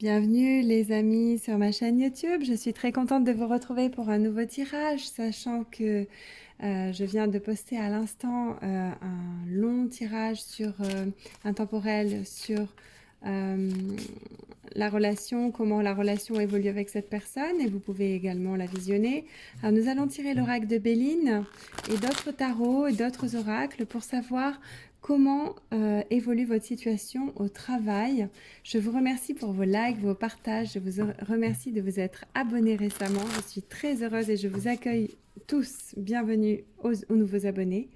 Bienvenue les amis sur ma chaîne YouTube. Je suis très contente de vous retrouver pour un nouveau tirage, sachant que je viens de poster à l'instant un long tirage sur intemporel sur la relation, comment la relation évolue avec cette personne, et vous pouvez également la visionner. Alors nous allons tirer l'oracle de Béline et d'autres tarots et d'autres oracles pour savoir comment évolue votre situation au travail. Je vous remercie pour vos likes, vos partages. Je vous remercie de vous être abonnés récemment. Je suis très heureuse et je vous accueille tous. Bienvenue aux nouveaux abonnés.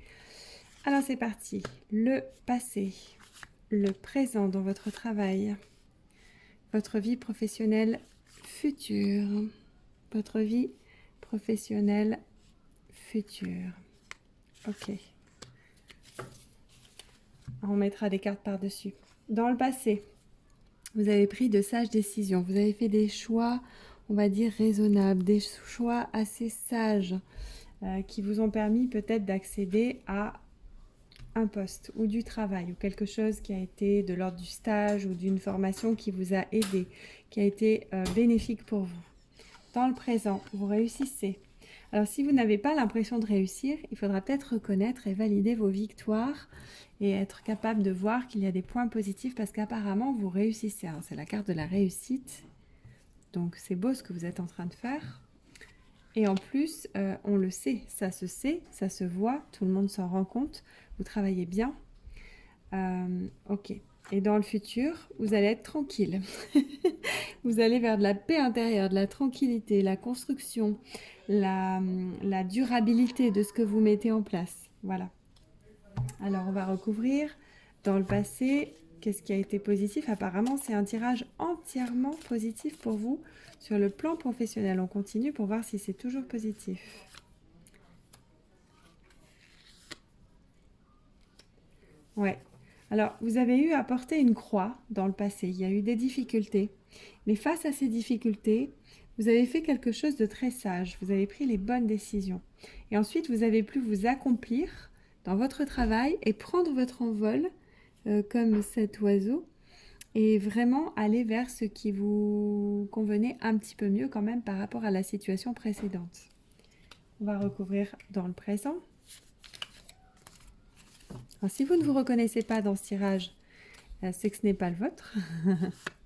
Alors c'est parti. Le passé, le présent dans votre travail, votre vie professionnelle future, votre vie professionnelle future. Ok. On mettra des cartes par-dessus. Dans le passé, vous avez pris de sages décisions. Vous avez fait des choix, on va dire, raisonnables, des choix assez sages qui vous ont permis peut-être d'accéder à un poste ou du travail ou quelque chose qui a été de l'ordre du stage ou d'une formation qui vous a aidé, qui a été bénéfique pour vous. Dans le présent, vous réussissez. Alors si vous n'avez pas l'impression de réussir, il faudra peut-être reconnaître et valider vos victoires et être capable de voir qu'il y a des points positifs parce qu'apparemment vous réussissez. Alors c'est la carte de la réussite, donc c'est beau ce que vous êtes en train de faire. Et en plus, on le sait, ça se voit, tout le monde s'en rend compte, vous travaillez bien. Ok. Et dans le futur, vous allez être tranquille. Vous allez vers de la paix intérieure, de la tranquillité, la construction, la durabilité de ce que vous mettez en place. Voilà. Alors, on va recouvrir dans le passé. Qu'est-ce qui a été positif? Apparemment, c'est un tirage entièrement positif pour vous sur le plan professionnel. On continue pour voir si c'est toujours positif. Ouais. Alors, vous avez eu à porter une croix dans le passé. Il y a eu des difficultés. Mais face à ces difficultés, vous avez fait quelque chose de très sage. Vous avez pris les bonnes décisions. Et ensuite, vous avez pu vous accomplir dans votre travail et prendre votre envol comme cet oiseau et vraiment aller vers ce qui vous convenait un petit peu mieux quand même par rapport à la situation précédente. On va recouvrir dans le présent. Alors, si vous ne vous reconnaissez pas dans ce tirage, c'est que ce n'est pas le vôtre.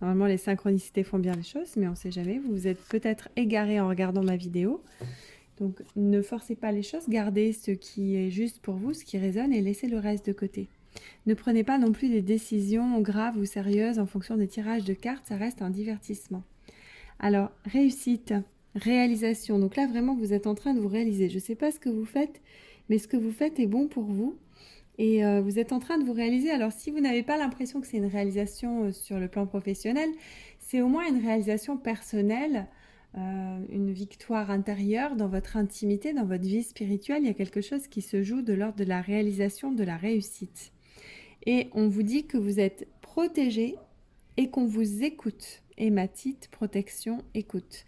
Normalement, les synchronicités font bien les choses, mais on ne sait jamais. Vous vous êtes peut-être égaré en regardant ma vidéo. Donc, ne forcez pas les choses. Gardez ce qui est juste pour vous, ce qui résonne, et laissez le reste de côté. Ne prenez pas non plus des décisions graves ou sérieuses en fonction des tirages de cartes. Ça reste un divertissement. Alors, réussite, réalisation. Donc là, vraiment, vous êtes en train de vous réaliser. Je ne sais pas ce que vous faites, mais ce que vous faites est bon pour vous. Et vous êtes en train de vous réaliser. Alors, si vous n'avez pas l'impression que c'est une réalisation sur le plan professionnel, c'est au moins une réalisation personnelle, une victoire intérieure dans votre intimité, dans votre vie spirituelle. Il y a quelque chose qui se joue de l'ordre de la réalisation, de la réussite. Et on vous dit que vous êtes protégé et qu'on vous écoute. Hématite, protection, écoute.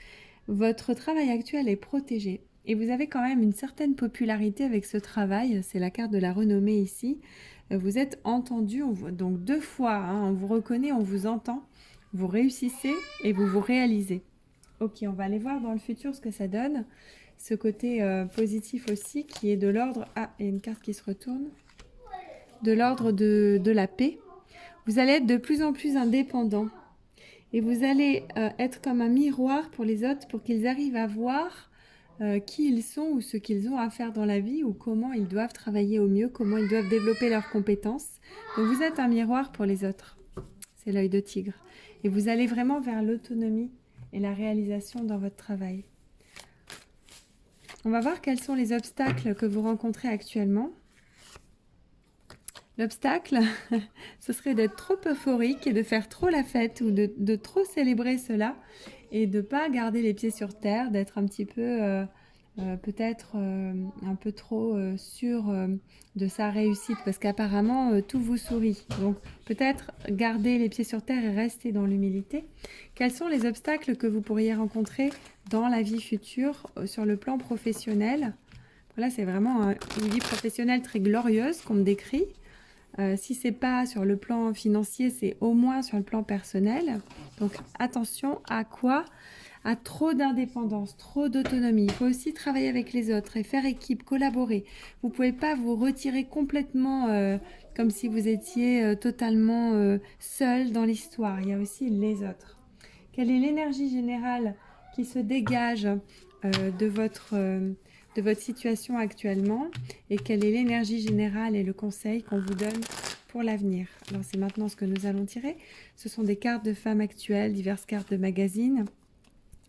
Votre travail actuel est protégé. Et vous avez quand même une certaine popularité avec ce travail, c'est la carte de la renommée ici. Vous êtes entendu, donc 2 fois, hein, on vous reconnaît, on vous entend, vous réussissez et vous vous réalisez. Ok, on va aller voir dans le futur ce que ça donne. Ce côté positif aussi qui est de l'ordre... Ah, il y a une carte qui se retourne. De l'ordre de la paix. Vous allez être de plus en plus indépendant. Et vous allez être comme un miroir pour les autres pour qu'ils arrivent à voir qui ils sont ou ce qu'ils ont à faire dans la vie ou comment ils doivent travailler au mieux, comment ils doivent développer leurs compétences. Donc vous êtes un miroir pour les autres. C'est l'œil de tigre. Et vous allez vraiment vers l'autonomie et la réalisation dans votre travail. On va voir quels sont les obstacles que vous rencontrez actuellement. L'obstacle, ce serait d'être trop euphorique et de faire trop la fête ou de trop célébrer cela et de ne pas garder les pieds sur terre, d'être un petit peu, peut-être un peu trop sûr de sa réussite parce qu'apparemment tout vous sourit. Donc peut-être garder les pieds sur terre et rester dans l'humilité. Quels sont les obstacles que vous pourriez rencontrer dans la vie future sur le plan professionnel? Là, c'est vraiment une vie professionnelle très glorieuse qu'on me décrit. Si c'est pas sur le plan financier, c'est au moins sur le plan personnel. Donc attention à quoi? À trop d'indépendance, trop d'autonomie. Il faut aussi travailler avec les autres et faire équipe, collaborer. Vous ne pouvez pas vous retirer complètement comme si vous étiez totalement seul dans l'histoire. Il y a aussi les autres. Quelle est l'énergie générale qui se dégage de votre situation actuellement et quelle est l'énergie générale et le conseil qu'on vous donne pour l'avenir? Alors c'est maintenant ce que nous allons tirer. Ce sont des cartes de femmes actuelles, diverses cartes de magazines.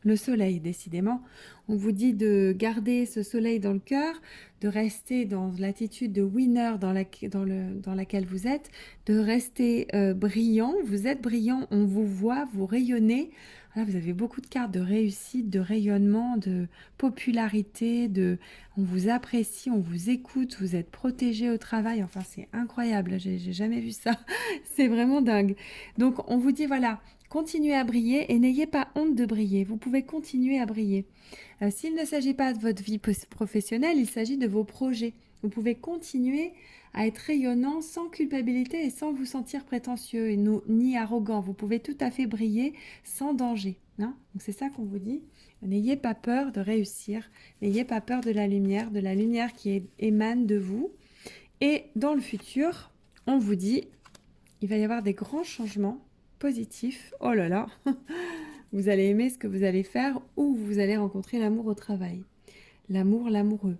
Le soleil, décidément. On vous dit de garder ce soleil dans le cœur, de rester dans l'attitude de winner dans laquelle vous êtes, de rester brillant. Vous êtes brillant, on vous voit, vous rayonnez. Voilà, vous avez beaucoup de cartes de réussite, de rayonnement, de popularité, on vous apprécie, on vous écoute, vous êtes protégé au travail. Enfin, c'est incroyable, j'ai jamais vu ça. C'est vraiment dingue. Donc, on vous dit, voilà, continuez à briller et n'ayez pas honte de briller. Vous pouvez continuer à briller. S'il ne s'agit pas de votre vie professionnelle, il s'agit de vos projets. Vous pouvez continuer à être rayonnant sans culpabilité et sans vous sentir prétentieux et ni arrogant. Vous pouvez tout à fait briller sans danger. Hein. Donc c'est ça qu'on vous dit. N'ayez pas peur de réussir. N'ayez pas peur de la lumière qui émane de vous. Et dans le futur, on vous dit, il va y avoir des grands changements positif. Oh là là, vous allez aimer ce que vous allez faire ou vous allez rencontrer l'amour au travail, l'amoureux.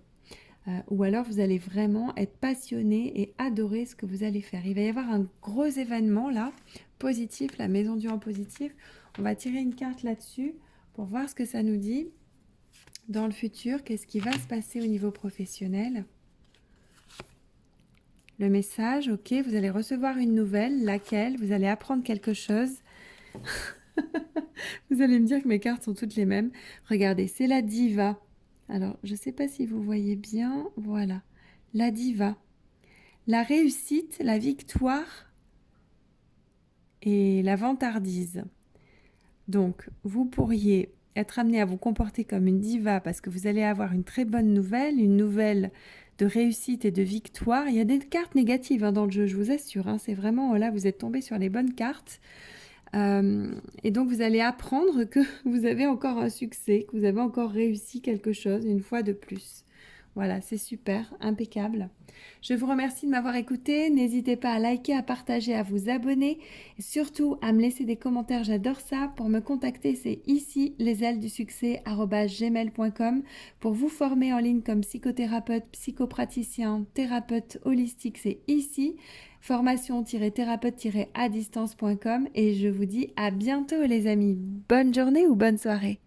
Ou alors vous allez vraiment être passionné et adorer ce que vous allez faire. Il va y avoir un gros événement là, positif, la maison du en positif. On va tirer une carte là-dessus pour voir ce que ça nous dit dans le futur. Qu'est-ce qui va se passer au niveau professionnel? Le message, ok, vous allez recevoir une nouvelle, laquelle? Vous allez apprendre quelque chose. Vous allez me dire que mes cartes sont toutes les mêmes. Regardez, c'est la diva. Alors, je ne sais pas si vous voyez bien. Voilà, la diva. La réussite, la victoire et la vantardise. Donc, vous pourriez être amené à vous comporter comme une diva parce que vous allez avoir une très bonne nouvelle, une nouvelle de réussite et de victoire. Il y a des cartes négatives dans le jeu, je vous assure. C'est vraiment, là, vous êtes tombé sur les bonnes cartes. Et donc, vous allez apprendre que vous avez encore un succès, que vous avez encore réussi quelque chose une fois de plus. Voilà, c'est super, impeccable. Je vous remercie de m'avoir écouté. N'hésitez pas à liker, à partager, à vous abonner. Et surtout, à me laisser des commentaires, j'adore ça. Pour me contacter, c'est ici, lesailesdusuccès@gmail.com. Pour vous former en ligne comme psychothérapeute, psychopraticien, thérapeute holistique, c'est ici. Formation-thérapeute-à-distance.com. Et je vous dis à bientôt les amis. Bonne journée ou bonne soirée.